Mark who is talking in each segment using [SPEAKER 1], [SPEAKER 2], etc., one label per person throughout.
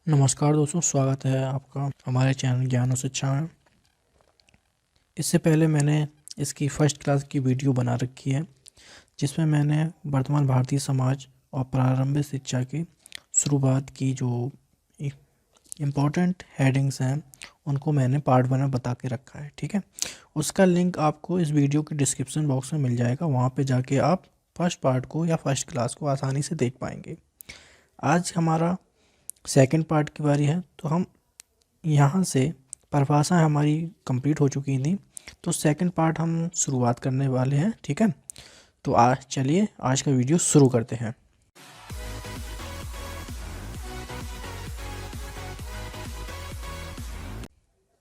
[SPEAKER 1] नमस्कार दोस्तों, स्वागत है आपका हमारे चैनल ज्ञान और शिक्षा में। इससे पहले मैंने इसकी फर्स्ट क्लास की वीडियो बना रखी है, जिसमें मैंने वर्तमान भारतीय समाज और प्रारंभिक शिक्षा की शुरुआत की जो इम्पोर्टेंट हेडिंग्स हैं उनको मैंने पार्ट 1 में बता के रखा है। ठीक है, उसका लिंक आपको इस वीडियो के डिस्क्रिप्शन बॉक्स में मिल जाएगा। वहाँ पे जाके आप फर्स्ट पार्ट को या फर्स्ट क्लास को आसानी से देख पाएंगे। आज हमारा सेकंड पार्ट की बारी है, तो हम यहाँ से परिभाषाएं हमारी कंप्लीट हो चुकी थी, तो सेकंड पार्ट हम शुरुआत करने वाले हैं। ठीक है, तो आज चलिए आज का वीडियो शुरू करते हैं।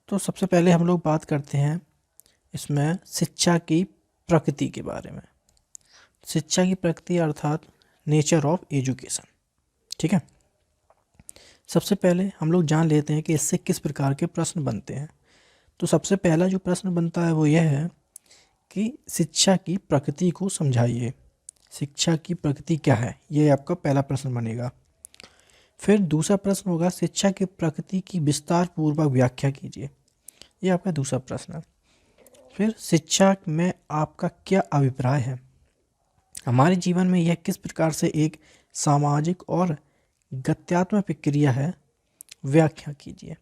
[SPEAKER 1] तो सबसे पहले हम लोग बात करते हैं इसमें शिक्षा की प्रकृति के बारे में। शिक्षा की प्रकृति अर्थात नेचर ऑफ एजुकेशन। ठीक है, सबसे पहले हम लोग जान लेते हैं कि इससे किस प्रकार के प्रश्न बनते हैं। तो सबसे पहला जो प्रश्न बनता है वो यह है कि शिक्षा की प्रकृति को समझाइए। शिक्षा की प्रकृति क्या है, ये आपका पहला प्रश्न बनेगा। फिर दूसरा प्रश्न होगा शिक्षा की प्रकृति की विस्तार पूर्वक व्याख्या कीजिए, ये आपका दूसरा प्रश्न है। फिर शिक्षा में आपका क्या अभिप्राय है, हमारे जीवन में यह किस प्रकार से एक सामाजिक और गत्यात्मक प्रक्रिया है, व्याख्या कीजिए,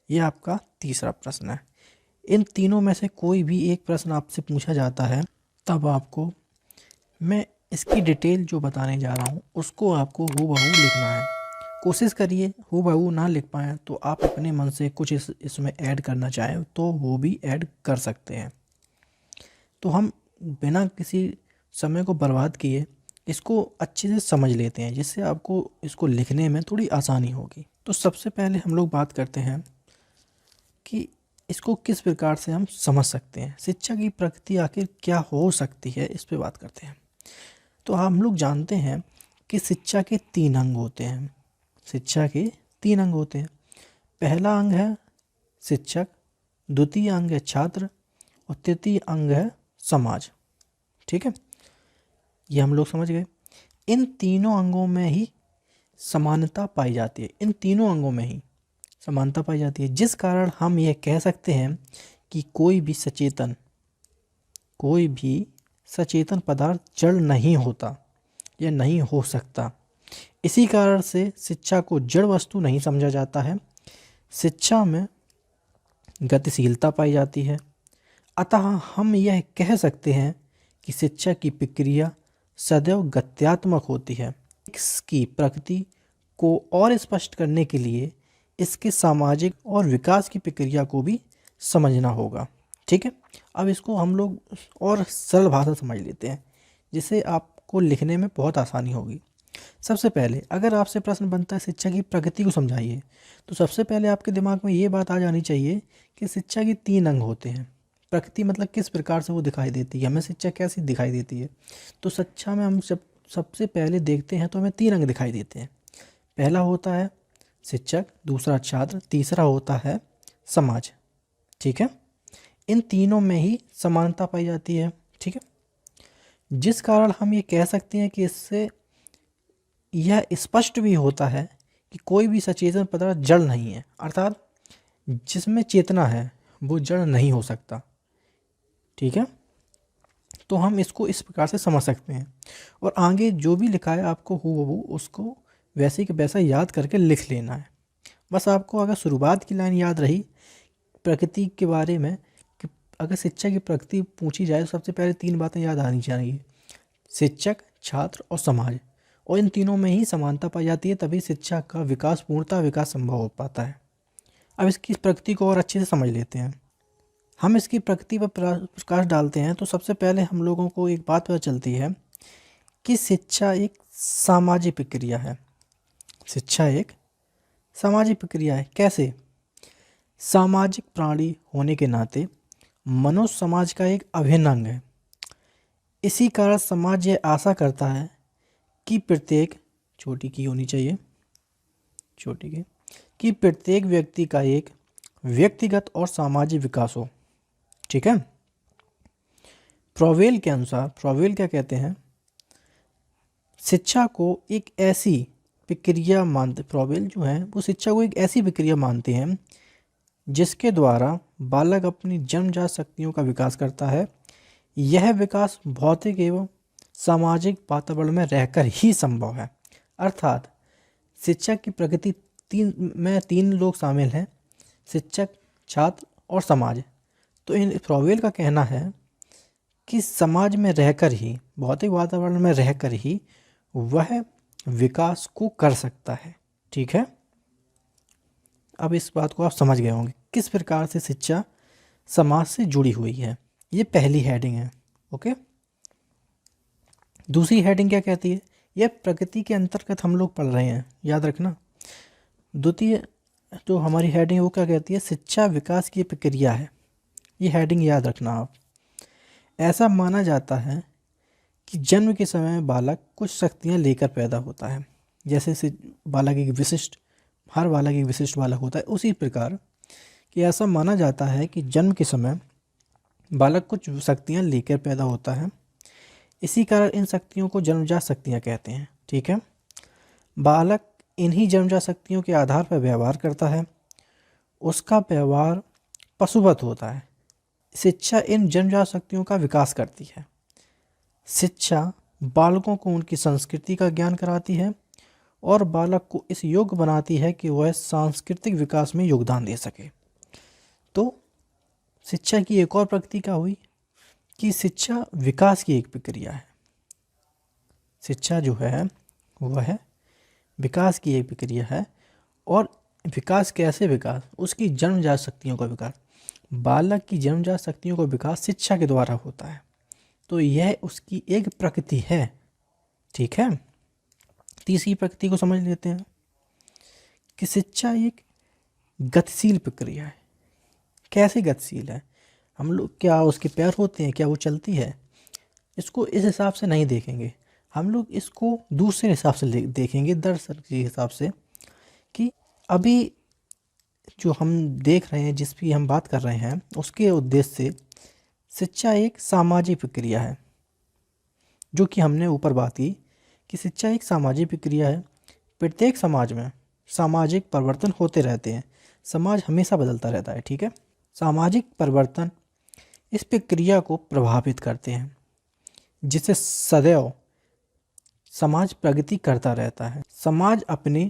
[SPEAKER 1] ये आपका तीसरा प्रश्न है। इन तीनों में से कोई भी एक प्रश्न आपसे पूछा जाता है, तब आपको मैं इसकी डिटेल जो बताने जा रहा हूँ उसको आपको हूबहू लिखना है। कोशिश करिए हूबहू ना लिख पाएँ तो आप अपने मन से कुछ इसमें ऐड करना चाहें तो वो भी ऐड कर सकते हैं। तो हम बिना किसी समय को बर्बाद किए इसको अच्छे से समझ लेते हैं, जिससे आपको इसको लिखने में थोड़ी आसानी होगी। तो सबसे पहले हम लोग बात करते हैं कि इसको किस प्रकार से हम समझ सकते हैं, शिक्षा की प्रकृति आखिर क्या हो सकती है, इस पे बात करते हैं। तो हम लोग जानते हैं कि शिक्षा के 3 अंग होते हैं। शिक्षा के 3 अंग होते हैं। पहला अंग है शिक्षक, द्वितीय अंग है छात्र और तृतीय अंग है समाज। ठीक है, ये हम लोग समझ गए। इन तीनों अंगों में ही समानता पाई जाती है, इन तीनों अंगों में ही समानता पाई जाती है, जिस कारण हम यह कह सकते हैं कि कोई भी सचेतन पदार्थ जड़ नहीं होता या नहीं हो सकता। इसी कारण से शिक्षा को जड़ वस्तु नहीं समझा जाता है। शिक्षा में गतिशीलता पाई जाती है, अतः हम यह कह सकते हैं कि शिक्षा की प्रक्रिया सदैव गत्यात्मक होती है। इसकी प्रकृति को और स्पष्ट करने के लिए इसके सामाजिक और विकास की प्रक्रिया को भी समझना होगा। ठीक है, अब इसको हम लोग और सरल भाषा समझ लेते हैं, जिससे आपको लिखने में बहुत आसानी होगी। सबसे पहले अगर आपसे प्रश्न बनता है शिक्षा की प्रकृति को समझाइए, तो सबसे पहले आपके दिमाग में ये बात आ जानी चाहिए कि शिक्षा के 3 अंग होते हैं। प्रकृति मतलब किस प्रकार से वो दिखाई देती है, हमें शिक्षा कैसी दिखाई देती है। तो शिक्षा में हम सबसे पहले देखते हैं तो हमें 3 अंग दिखाई देते हैं। पहला होता है शिक्षक, दूसरा छात्र, तीसरा होता है समाज। ठीक है, इन तीनों में ही समानता पाई जाती है। ठीक है, जिस कारण हम ये कह सकते हैं कि इससे यह स्पष्ट भी होता है कि कोई भी सचेतन पदार्थ जड़ नहीं है, अर्थात जिसमें चेतना है वो जड़ नहीं हो सकता। ठीक है, तो हम इसको इस प्रकार से समझ सकते हैं। और आगे जो भी लिखा है आपको हूबहू उसको वैसे के वैसा याद करके लिख लेना है। बस आपको अगर शुरुआत की लाइन याद रही प्रकृति के बारे में, कि अगर शिक्षा की प्रकृति पूछी जाए तो सबसे पहले 3 बातें याद आनी चाहिए, शिक्षक, छात्र और समाज। और इन तीनों में ही समानता पाई जाती है, तभी शिक्षा का विकास पूर्णतः विकास संभव हो पाता है। अब इसकी प्रकृति को और अच्छे से समझ लेते हैं। हम इसकी प्रकृति पर प्रकाश डालते हैं तो सबसे पहले हम लोगों को एक बात पता चलती है कि शिक्षा एक सामाजिक प्रक्रिया है। शिक्षा एक सामाजिक प्रक्रिया है। कैसे? सामाजिक प्राणी होने के नाते मनुष्य समाज का एक अभिन्न अंग है। इसी कारण समाज यह आशा करता है कि प्रत्येक छोटी की होनी चाहिए, छोटी की, कि प्रत्येक व्यक्ति का एक व्यक्तिगत और सामाजिक विकास हो। ठीक है, प्रोवेल के अनुसार, प्रोवेल क्या कहते हैं, शिक्षा को एक ऐसी प्रक्रिया मानते, फ्रॉबेल जो है वो शिक्षा को एक ऐसी प्रक्रिया मानते हैं जिसके द्वारा बालक अपनी जन्मजात शक्तियों का विकास करता है। यह विकास भौतिक एवं सामाजिक वातावरण में रहकर ही संभव है। अर्थात शिक्षा की प्रगति तीन लोग शामिल हैं, शिक्षक, छात्र और समाज। तो इन फ्रॉबेल का कहना है कि समाज में रहकर ही, भौतिक वातावरण में रहकर ही वह विकास को कर सकता है। ठीक है, अब इस बात को आप समझ गए होंगे किस प्रकार से शिक्षा समाज से जुड़ी हुई है। ये पहली हेडिंग है। ओके, दूसरी हेडिंग क्या कहती है? यह प्रगति के अंतर्गत हम लोग पढ़ रहे हैं, याद रखना। द्वितीय जो हमारी हेडिंग है वो क्या कहती है? शिक्षा विकास की प्रक्रिया है। ये हेडिंग याद रखना आप। ऐसा माना जाता है कि जन्म के समय बालक कुछ शक्तियाँ लेकर पैदा होता है। जैसे बालक एक विशिष्ट, हर बालक एक विशिष्ट बालक होता है, उसी प्रकार कि ऐसा माना जाता है कि जन्म के समय बालक कुछ शक्तियाँ लेकर पैदा होता है। इसी कारण इन शक्तियों को जन्मजात शक्तियाँ कहते हैं। ठीक है, बालक इन्हीं जन्मजात शक्तियों के आधार पर व्यवहार करता है। उसका व्यवहार पशुवत होता है। शिक्षा इन जन्मजात शक्तियों का विकास करती है। शिक्षा बालकों को उनकी संस्कृति का ज्ञान कराती है और बालक को इस योग्य बनाती है कि वह सांस्कृतिक विकास में योगदान दे सके। तो शिक्षा की एक और प्रगति क्या हुई कि शिक्षा विकास की एक प्रक्रिया है। शिक्षा जो है वह विकास की एक प्रक्रिया है। और विकास कैसे विकास? उसकी जन्मजात शक्तियों का विकास। बालक की जन्मजात शक्तियों का विकास शिक्षा के द्वारा होता है। तो यह उसकी एक प्रकृति है। ठीक है, तीसरी प्रकृति को समझ लेते हैं कि शिक्षा एक गतिशील प्रक्रिया है। कैसे गतिशील है? हम लोग, क्या उसके पैर होते हैं, क्या वो चलती है? इसको इस हिसाब से नहीं देखेंगे, हम लोग इसको दूसरे हिसाब से देखेंगे, दरअसल के हिसाब से कि अभी जो हम देख रहे हैं, जिस भी हम बात कर रहे हैं, उसके उद्देश्य से शिक्षा एक सामाजिक प्रक्रिया है। जो कि हमने ऊपर बात की कि शिक्षा एक सामाजिक प्रक्रिया है। प्रत्येक समाज में सामाजिक परिवर्तन होते रहते हैं। समाज हमेशा बदलता रहता है। ठीक है, सामाजिक परिवर्तन इस प्रक्रिया को प्रभावित करते हैं, जिससे सदैव समाज प्रगति करता रहता है। समाज अपने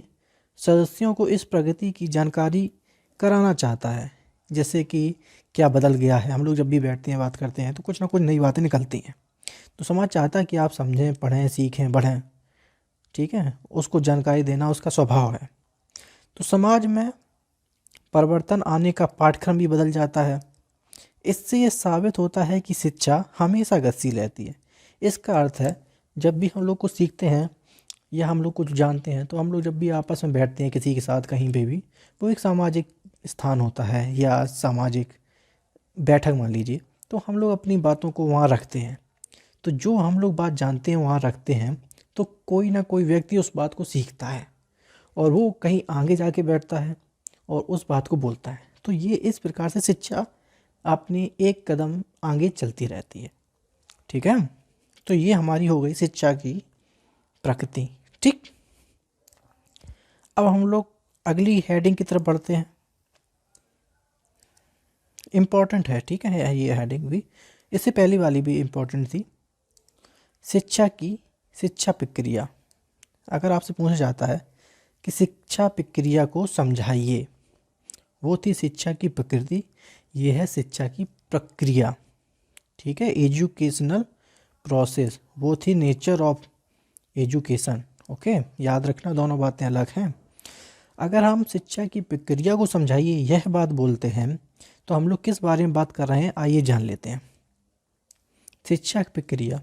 [SPEAKER 1] सदस्यों को इस प्रगति की जानकारी कराना चाहता है। जैसे कि क्या बदल गया है, हम लोग जब भी बैठते हैं, बात करते हैं, तो कुछ ना कुछ नई बातें निकलती हैं। तो समाज चाहता है कि आप समझें, पढ़ें, सीखें, बढ़ें। ठीक है, उसको जानकारी देना उसका स्वभाव है। तो समाज में परिवर्तन आने का पाठ्यक्रम भी बदल जाता है। इससे ये साबित होता है कि शिक्षा हमेशा गतिशील रहती है। इसका अर्थ है, जब भी हम लोग कुछ सीखते हैं या हम लोग कुछ जानते हैं, तो हम लोग जब भी आपस में बैठते हैं किसी के साथ कहीं पे भी, वो एक सामाजिक स्थान होता है या सामाजिक बैठक मान लीजिए, तो हम लोग अपनी बातों को वहाँ रखते हैं। तो जो हम लोग बात जानते हैं वहाँ रखते हैं, तो कोई ना कोई व्यक्ति उस बात को सीखता है और वो कहीं आगे जाके बैठता है और उस बात को बोलता है। तो ये इस प्रकार से शिक्षा अपनी एक कदम आगे चलती रहती है। ठीक है, तो ये हमारी हो गई शिक्षा की प्रकृति। ठीक, अब हम लोग अगली हेडिंग की तरफ बढ़ते हैं। इम्पॉर्टेंट है, ठीक है, ये हेडिंग भी, इससे पहली वाली भी इम्पॉर्टेंट थी। शिक्षा की शिक्षा प्रक्रिया। अगर आपसे पूछा जाता है कि शिक्षा प्रक्रिया को समझाइए, वो थी शिक्षा की प्रकृति, ये है शिक्षा की प्रक्रिया। ठीक है, एजुकेशनल प्रोसेस, वो थी नेचर ऑफ एजुकेशन। ओके, याद रखना, दोनों बातें अलग हैं। अगर हम शिक्षा की प्रक्रिया को समझाइए यह बात बोलते हैं, तो हम लोग किस बारे में बात कर रहे हैं, आइए जान लेते हैं। शिक्षा की प्रक्रिया,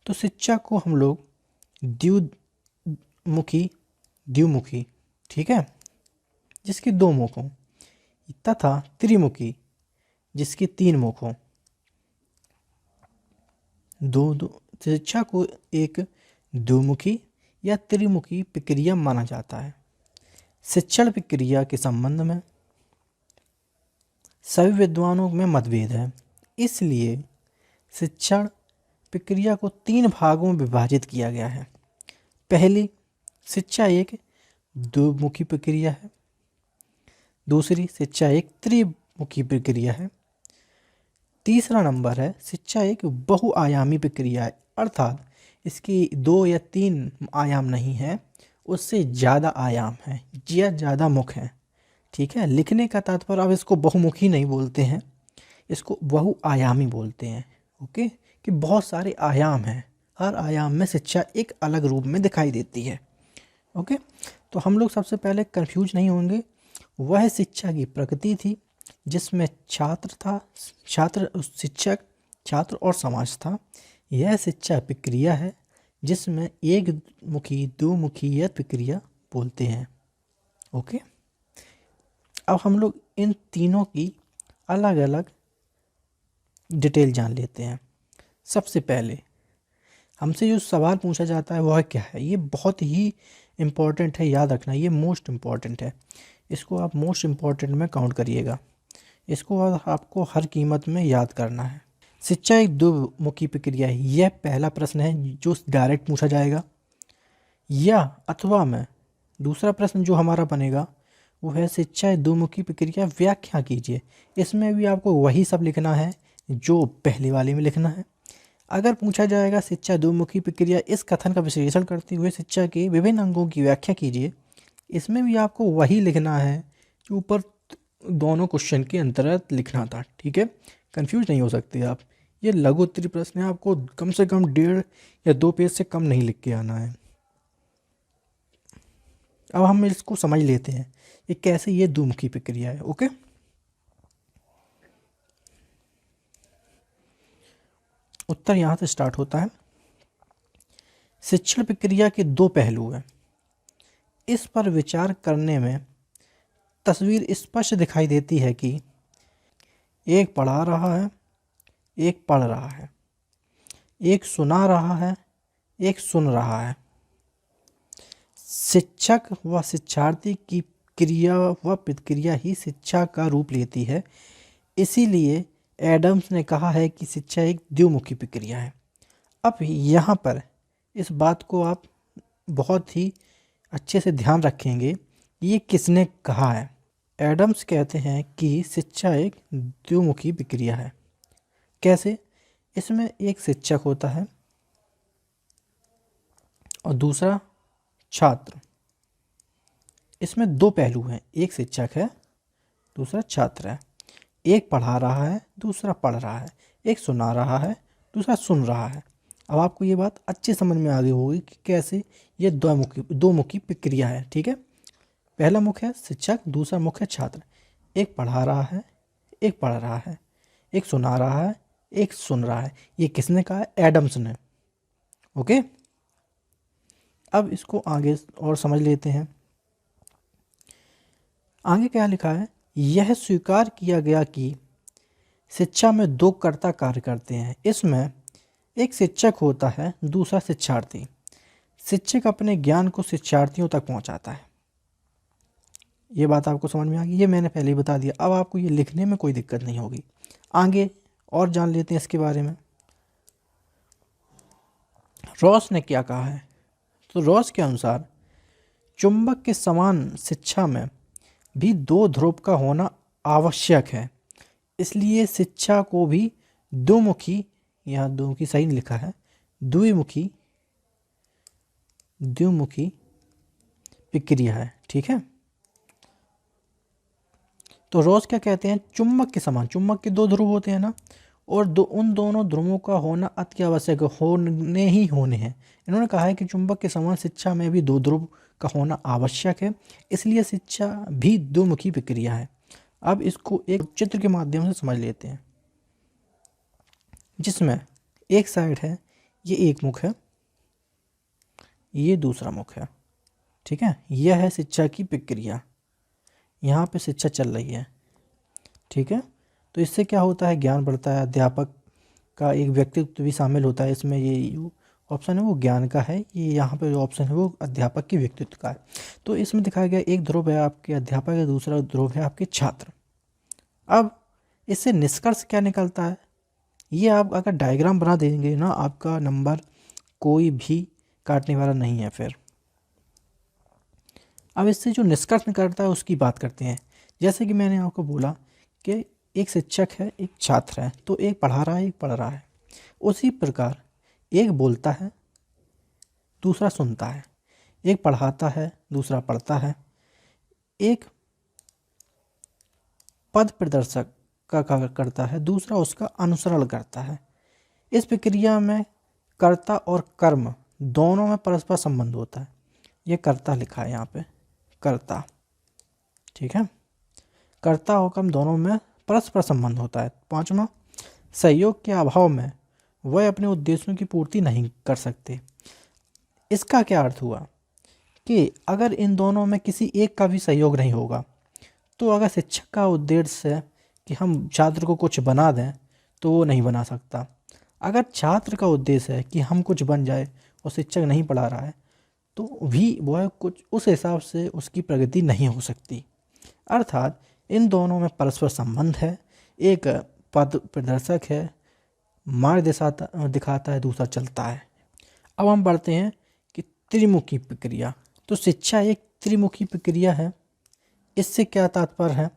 [SPEAKER 1] तो शिक्षा को हम लोग द्विमुखी, ठीक है, जिसके दो मुख हों, तथा त्रिमुखी, जिसके तीन मुख हों। शिक्षा को एक द्विमुखी या त्रिमुखी प्रक्रिया माना जाता है। शिक्षण प्रक्रिया के संबंध में सभी विद्वानों में मतभेद है। इसलिए शिक्षण प्रक्रिया को तीन भागों में विभाजित किया गया है। पहली, शिक्षा एक द्विमुखी प्रक्रिया है। दूसरी, शिक्षा एक त्रिमुखी प्रक्रिया है। तीसरा नंबर है, शिक्षा एक बहुआयामी प्रक्रिया है, अर्थात इसकी 2 या 3 आयाम नहीं है, उससे ज़्यादा आयाम है या ज़्यादा मुख है। ठीक है, लिखने का तात्पर्य, अब इसको बहुमुखी नहीं बोलते हैं, इसको बहुआयामी बोलते हैं। ओके, कि बहुत सारे आयाम हैं, हर आयाम में शिक्षा एक अलग रूप में दिखाई देती है। ओके, तो हम लोग सबसे पहले कंफ्यूज नहीं होंगे। वह शिक्षा की प्रकृति थी जिसमें छात्र था, शिक्षक, छात्र और समाज था। यह शिक्षा प्रक्रिया है जिसमें एक मुखी, दो मुखी यह प्रक्रिया बोलते हैं। ओके, अब हम लोग इन तीनों की अलग अलग डिटेल जान लेते हैं। सबसे पहले हमसे जो सवाल पूछा जाता है वह क्या है, ये बहुत ही इम्पोर्टेंट है, याद रखना, ये मोस्ट इम्पॉर्टेंट है। इसको आप मोस्ट इम्पॉर्टेंट में काउंट करिएगा, इसको आपको हर कीमत में याद करना है। शिक्षा एक द्विमुखी प्रक्रिया है, यह पहला प्रश्न है जो डायरेक्ट पूछा जाएगा। या अथवा में दूसरा प्रश्न जो हमारा बनेगा वो है, शिक्षा एक द्विमुखी प्रक्रिया व्याख्या कीजिए। इसमें भी आपको वही सब लिखना है जो पहले वाले में लिखना है। अगर पूछा जाएगा शिक्षा द्विमुखी प्रक्रिया, इस कथन का विश्लेषण करते हुए शिक्षा के विभिन्न अंगों की व्याख्या कीजिए, इसमें भी आपको वही लिखना है जो ऊपर दोनों क्वेश्चन के अंतर्गत लिखना था। ठीक है, कंफ्यूज नहीं हो सकते आप। ये लघु उत्तरीय प्रश्न है, आपको कम से कम 1.5 या 2 पेज से कम नहीं लिख के आना है। अब हम इसको समझ लेते हैं कि कैसे ये द्विमुखी प्रक्रिया है। ओके, उत्तर यहाँ से स्टार्ट होता है। शिक्षण प्रक्रिया के 2 पहलू हैं। इस पर विचार करने में तस्वीर स्पष्ट दिखाई देती है कि एक पढ़ा रहा है, एक पढ़ रहा है, एक सुना रहा है, एक सुन रहा है। शिक्षक व शिक्षार्थी की क्रिया व प्रतिक्रिया ही शिक्षा का रूप लेती है। इसीलिए एडम्स ने कहा है कि शिक्षा एक द्विमुखी प्रक्रिया है। अब यहाँ पर इस बात को आप बहुत ही अच्छे से ध्यान रखेंगे, ये किसने कहा है। एडम्स कहते हैं कि शिक्षा एक द्विमुखी प्रक्रिया है। कैसे? इसमें एक शिक्षक होता है और दूसरा छात्र। इसमें 2 पहलू हैं, एक शिक्षक है, दूसरा छात्र है। एक पढ़ा रहा है, दूसरा पढ़ रहा है। एक सुना रहा है, दूसरा सुन रहा है। अब आपको ये बात अच्छे समझ में आ गई होगी कि कैसे ये दो मुखी प्रक्रिया है। ठीक है, पहला मुख है शिक्षक, दूसरा मुख है छात्र। एक पढ़ा रहा है, एक पढ़ रहा है, एक सुना रहा है, एक सुन रहा है। ये किसने कहा है? एडम्स ने। ओके, अब इसको आगे और समझ लेते हैं। आगे क्या लिखा है? यह स्वीकार किया गया कि शिक्षा में 2 कर्ता कार्य करते हैं। इसमें एक शिक्षक होता है, दूसरा शिक्षार्थी। शिक्षक अपने ज्ञान को शिक्षार्थियों तक पहुंचाता है। ये बात आपको समझ में आ गई? ये मैंने पहले ही बता दिया, अब आपको ये लिखने में कोई दिक्कत नहीं होगी। आगे और जान लेते हैं इसके बारे में। रॉस ने क्या कहा है? तो रॉस के अनुसार चुंबक के समान शिक्षा में भी 2 ध्रुव का होना आवश्यक है। इसलिए शिक्षा को भी द्विमुखी, यहाँ द्विमुखी सही नहीं लिखा है, द्विमुखी प्रक्रिया है। ठीक है, तो रॉस क्या कहते हैं? चुंबक के समान, चुंबक के 2 ध्रुव होते हैं ना, और उन दोनों ध्रुवों का होना अति आवश्यक होने ही होने हैं। इन्होंने कहा है कि चुंबक के समान शिक्षा में भी 2 ध्रुव का होना आवश्यक है, इसलिए शिक्षा भी द्विमुखी प्रक्रिया है। अब इसको एक चित्र के माध्यम से समझ लेते हैं, जिसमें एक साइड है, ये एक मुख है, ये दूसरा मुख है। ठीक है, यह है शिक्षा की प्रक्रिया, यहाँ पे शिक्षा चल रही है। ठीक है, तो इससे क्या होता है? ज्ञान बढ़ता है, अध्यापक का एक व्यक्तित्व भी शामिल होता है इसमें। ये ऑप्शन है वो ज्ञान का है, ये यहाँ पे जो ऑप्शन है वो अध्यापक के व्यक्तित्व का है। तो इसमें दिखाया गया एक ध्रुव है आपके अध्यापक है, दूसरा ध्रुव है आपके छात्र। अब इससे निष्कर्ष क्या निकलता है? ये आप अगर डायग्राम बना देंगे ना, आपका नंबर कोई भी काटने वाला नहीं है। फिर अब इससे जो निष्कर्ष निकलता है उसकी बात करते हैं। जैसे कि मैंने आपको बोला कि एक शिक्षक है, एक छात्र है, तो एक पढ़ा रहा है, एक पढ़ रहा है। उसी प्रकार एक बोलता है, दूसरा सुनता है। एक पढ़ाता है, दूसरा पढ़ता है। एक पद प्रदर्शक का कार्य करता है, दूसरा उसका अनुसरण करता है। इस प्रक्रिया में कर्ता और कर्म दोनों में परस्पर संबंध होता है। ये कर्ता लिखा है यहाँ पे, कर्ता, ठीक है। कर्ता और कर्म दोनों में परस्पर संबंध होता है। पांचवा, सहयोग के अभाव में वह अपने उद्देश्यों की पूर्ति नहीं कर सकते। इसका क्या अर्थ हुआ कि अगर इन दोनों में किसी एक का भी सहयोग नहीं होगा, तो अगर शिक्षक का उद्देश्य है कि हम छात्र को कुछ बना दें, तो वो नहीं बना सकता। अगर छात्र का उद्देश्य है कि हम कुछ बन जाए और शिक्षक नहीं पढ़ा रहा है, तो भी वह कुछ उस हिसाब से उसकी प्रगति नहीं हो सकती। अर्थात इन दोनों में परस्पर संबंध है। एक पद प्रदर्शक है, मार्ग दिखाता है, दूसरा चलता है। अब हम बढ़ते हैं कि त्रिमुखी प्रक्रिया। तो शिक्षा एक त्रिमुखी प्रक्रिया है। इससे क्या तात्पर्य है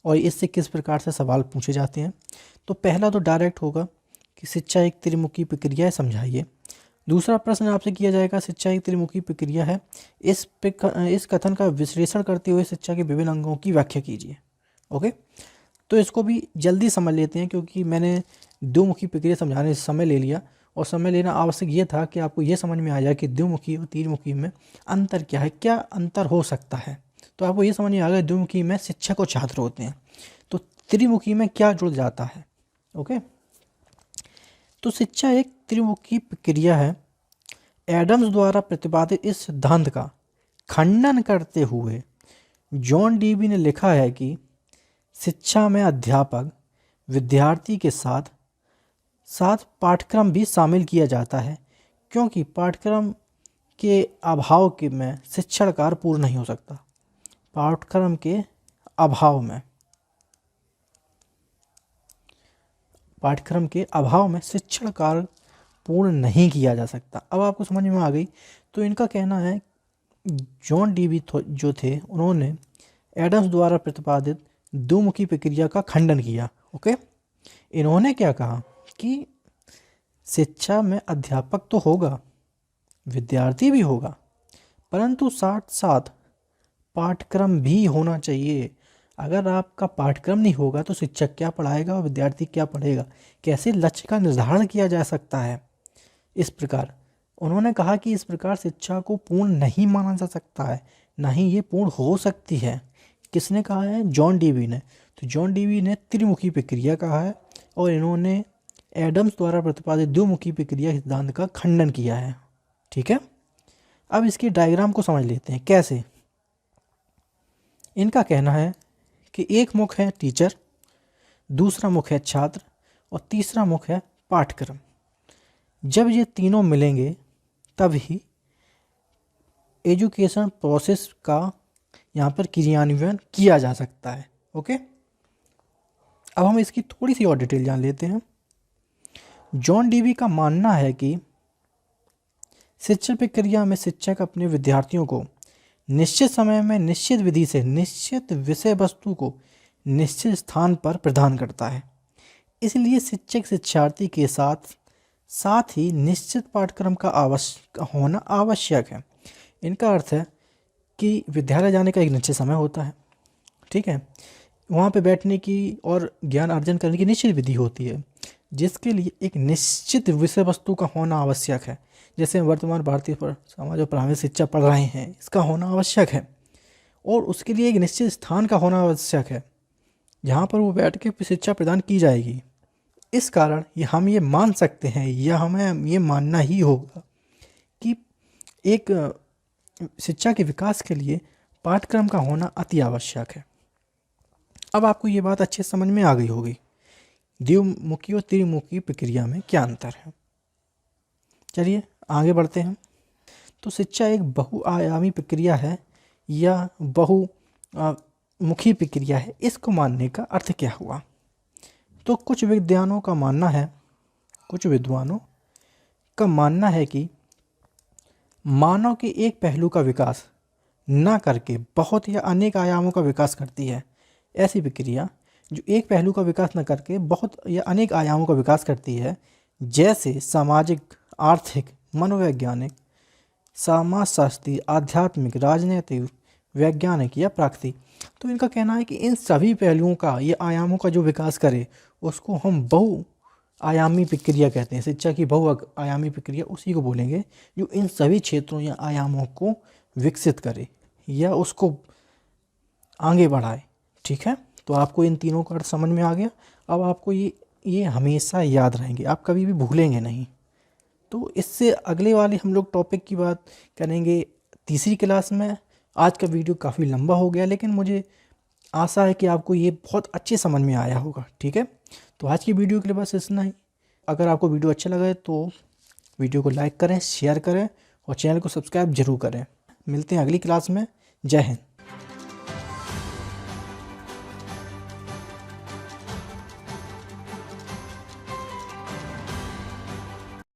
[SPEAKER 1] और इससे किस प्रकार से सवाल पूछे जाते हैं? तो पहला तो डायरेक्ट होगा कि शिक्षा एक त्रिमुखी प्रक्रिया है, समझाइए। दूसरा प्रश्न आपसे किया जाएगा, शिक्षा एक त्रिमुखी प्रक्रिया है, इस कथन का विश्लेषण करते हुए शिक्षा के विभिन्न अंगों की व्याख्या कीजिए। ओके, तो इसको भी जल्दी समझ लेते हैं, क्योंकि मैंने द्विमुखी प्रक्रिया समझाने से समय ले लिया, और समय लेना आवश्यक ये था कि आपको ये समझ में आ जाए कि द्विमुखी और त्रिमुखी में अंतर क्या है, क्या अंतर हो सकता है। तो आपको ये समझ में आ गया द्विमुखी में शिक्षक और छात्र होते हैं, तो त्रिमुखी में क्या जुड़ जाता है। ओके, तो शिक्षा एक त्रिमुखी प्रक्रिया है। एडम्स द्वारा प्रतिपादित इस सिद्धांत का खंडन करते हुए जॉन डीवी ने लिखा है कि शिक्षा में अध्यापक विद्यार्थी के साथ साथ पाठ्यक्रम भी शामिल किया जाता है, क्योंकि पाठ्यक्रम के अभाव के में शिक्षण कार्य पूर्ण नहीं हो सकता। पाठ्यक्रम के अभाव में शिक्षण कार्य पूर्ण नहीं किया जा सकता। अब आपको समझ में आ गई। तो इनका कहना है, जॉन डीवी जो थे, उन्होंने एडम्स द्वारा प्रतिपादित द्विमुखी प्रक्रिया का खंडन किया। ओके, इन्होंने क्या कहा कि शिक्षा में अध्यापक तो होगा, विद्यार्थी भी होगा, परंतु साथ साथ पाठ्यक्रम भी होना चाहिए। अगर आपका पाठ्यक्रम नहीं होगा तो शिक्षक क्या पढ़ाएगा और विद्यार्थी क्या पढ़ेगा? कैसे लक्ष्य का निर्धारण किया जा सकता है? इस प्रकार उन्होंने कहा कि इस प्रकार शिक्षा को पूर्ण नहीं माना जा सकता है, ना ही ये पूर्ण हो सकती है। किसने कहा है? जॉन डीवी ने। तो जॉन डीवी ने त्रिमुखी प्रक्रिया कहा है, और इन्होंने एडम्स द्वारा प्रतिपादित द्विमुखी प्रक्रिया सिद्धांत का खंडन किया है। ठीक है, अब इसकी डायग्राम को समझ लेते हैं कैसे। इनका कहना है कि एक मुख है टीचर, दूसरा मुख है छात्र, और तीसरा मुख है पाठ्यक्रम। जब ये तीनों मिलेंगे तब ही एजुकेशन प्रोसेस का यहाँ पर क्रियान्वयन किया जा सकता है। ओके, अब हम इसकी थोड़ी सी और डिटेल जान लेते हैं। जॉन डीवी का मानना है कि शिक्षा प्रक्रिया में शिक्षक अपने विद्यार्थियों को निश्चित समय में निश्चित विधि से निश्चित विषय वस्तु को निश्चित स्थान पर प्रदान करता है। इसलिए शिक्षक शिक्षार्थी के साथ साथ ही निश्चित पाठ्यक्रम का होना आवश्यक है। इनका अर्थ है कि विद्यालय जाने का एक निश्चित समय होता है, ठीक है, वहाँ पे बैठने की और ज्ञान अर्जन करने की निश्चित विधि होती है, जिसके लिए एक निश्चित विषय वस्तु का होना आवश्यक है। जैसे वर्तमान भारतीय समाज और प्राथमिक शिक्षा पढ़ रहे हैं, इसका होना आवश्यक है, और उसके लिए एक निश्चित स्थान का होना आवश्यक है जहाँ पर वो बैठ के शिक्षा प्रदान की जाएगी। इस कारण हम ये मान सकते हैं, या हमें ये मानना ही होगा कि एक शिक्षा के विकास के लिए पाठ्यक्रम का होना अति आवश्यक है। अब आपको ये बात अच्छे समझ में आ गई होगी द्विमुखी और त्रिमुखी प्रक्रिया में क्या अंतर है। चलिए आगे बढ़ते हैं। तो शिक्षा एक बहुआयामी प्रक्रिया है या बहुमुखी प्रक्रिया है, इसको मानने का अर्थ क्या हुआ? तो कुछ विद्वानों का मानना है कि मानव के एक पहलू का विकास ना करके बहुत या अनेक आयामों का विकास करती है। ऐसी प्रक्रिया जो एक पहलू का विकास न करके बहुत या अनेक आयामों का विकास करती है, जैसे सामाजिक, आर्थिक, मनोवैज्ञानिक, समाजशास्त्री, आध्यात्मिक, राजनीतिक, वैज्ञानिक या प्राकृतिक। तो इनका कहना है कि इन सभी पहलुओं का या आयामों का जो विकास करे उसको हम बहु आयामी प्रक्रिया कहते हैं। शिक्षा की बहु आयामी प्रक्रिया उसी को बोलेंगे जो इन सभी क्षेत्रों या आयामों को विकसित करे या उसको आगे बढ़ाए। ठीक है, तो आपको इन तीनों का अर्थ समझ में आ गया। अब आपको ये हमेशा याद रहेंगे, आप कभी भी भूलेंगे नहीं। तो इससे अगले वाले हम लोग टॉपिक की बात करेंगे तीसरी क्लास में। आज का वीडियो काफ़ी लंबा हो गया, लेकिन मुझे आशा है कि आपको ये बहुत अच्छे समझ में आया होगा। ठीक है, तो आज की वीडियो के लिए बस इतना ही। अगर आपको वीडियो अच्छा लगा है तो वीडियो को लाइक करें, शेयर करें और चैनल को सब्सक्राइब जरूर करें। मिलते हैं अगली क्लास में। जय हिंद।